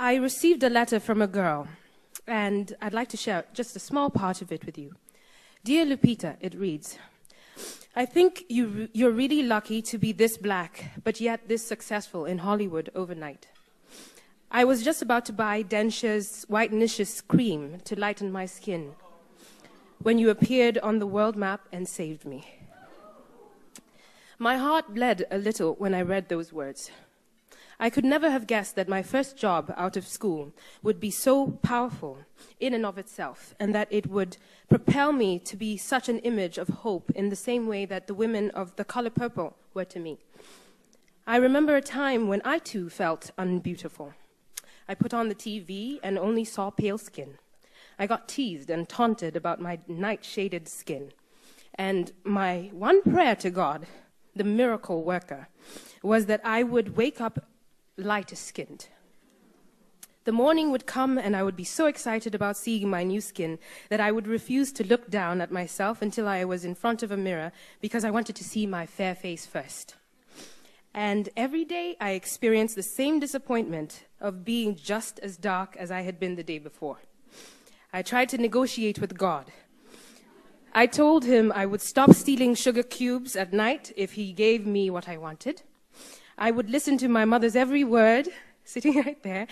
I received a letter from a girl, and I'd like to share just a small part of it with you. Dear Lupita, it reads, I think you're really lucky to be this black, but yet this successful in Hollywood overnight. I was just about to buy Dentures Whitenicious cream to lighten my skin when you appeared on the world map and saved me. My heart bled a little when I read those words. I could never have guessed that my first job out of school would be so powerful in and of itself, and that it would propel me to be such an image of hope in the same way that the women of The Color Purple were to me. I remember a time when I too felt unbeautiful. I put on the TV and only saw pale skin. I got teased and taunted about my night-shaded skin. And my one prayer to God, the miracle worker, was that I would wake up lighter-skinned. The morning would come and I would be so excited about seeing my new skin that I would refuse to look down at myself until I was in front of a mirror because I wanted to see my fair face first. And every day I experienced the same disappointment of being just as dark as I had been the day before. I tried to negotiate with God. I told him I would stop stealing sugar cubes at night if he gave me what I wanted. I would listen to my mother's every word, sitting right there,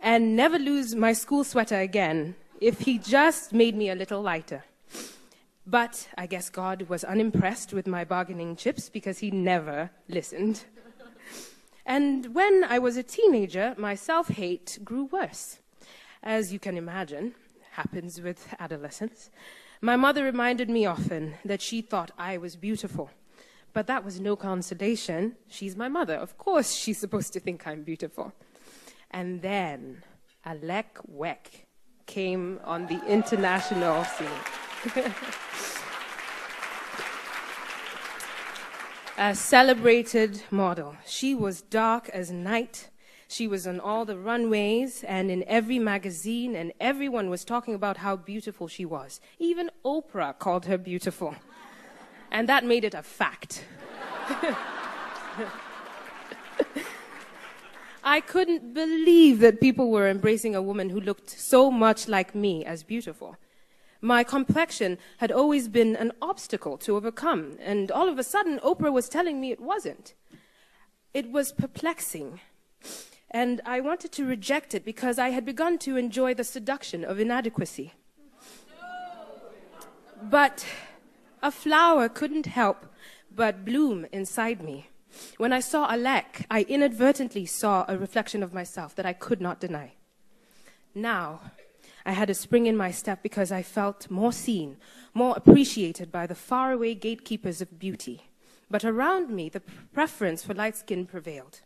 and never lose my school sweater again if he just made me a little lighter. But I guess God was unimpressed with my bargaining chips because he never listened. And when I was a teenager, my self-hate grew worse. As you can imagine, happens with adolescence. My mother reminded me often that she thought I was beautiful. But that was no consolation. She's my mother. Of course she's supposed to think I'm beautiful. And then Alec Weck came on the international scene. A celebrated model. She was dark as night. She was on all the runways and in every magazine, and everyone was talking about how beautiful she was. Even Oprah called her beautiful. And that made it a fact. I couldn't believe that people were embracing a woman who looked so much like me as beautiful. My complexion had always been an obstacle to overcome, and all of a sudden, Oprah was telling me it wasn't. It was perplexing, and I wanted to reject it because I had begun to enjoy the seduction of inadequacy. But a flower couldn't help but bloom inside me. When I saw Alec, I inadvertently saw a reflection of myself that I could not deny. Now, I had a spring in my step because I felt more seen, more appreciated by the faraway gatekeepers of beauty. But around me, the preference for light skin prevailed.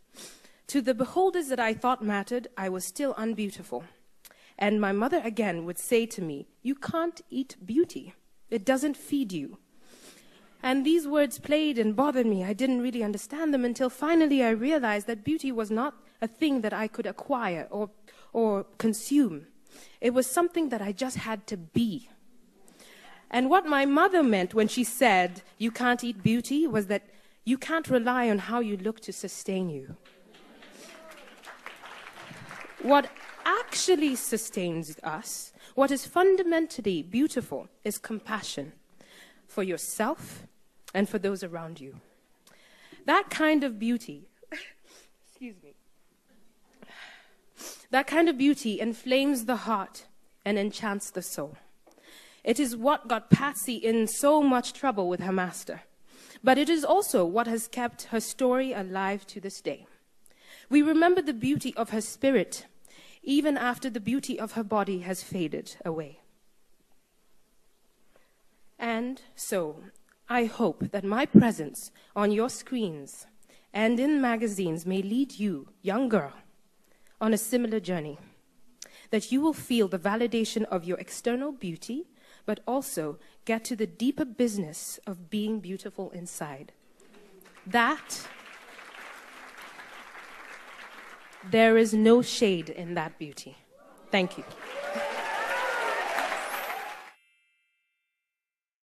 To the beholders that I thought mattered, I was still unbeautiful. And my mother again would say to me, "You can't eat beauty. It doesn't feed you." And these words played and bothered me. I didn't really understand them until finally I realized that beauty was not a thing that I could acquire or consume. It was something that I just had to be. And what my mother meant when she said, "You can't eat beauty," was that you can't rely on how you look to sustain you. What actually sustains us, what is fundamentally beautiful, is compassion for yourself and for those around you. That kind of beauty, excuse me, that kind of beauty inflames the heart and enchants the soul. It is what got Patsy in so much trouble with her master, but it is also what has kept her story alive to this day. We remember the beauty of her spirit, even after the beauty of her body has faded away. And so, I hope that my presence on your screens and in magazines may lead you, young girl, on a similar journey. That you will feel the validation of your external beauty, but also get to the deeper business of being beautiful inside. That there is no shade in that beauty. Thank you.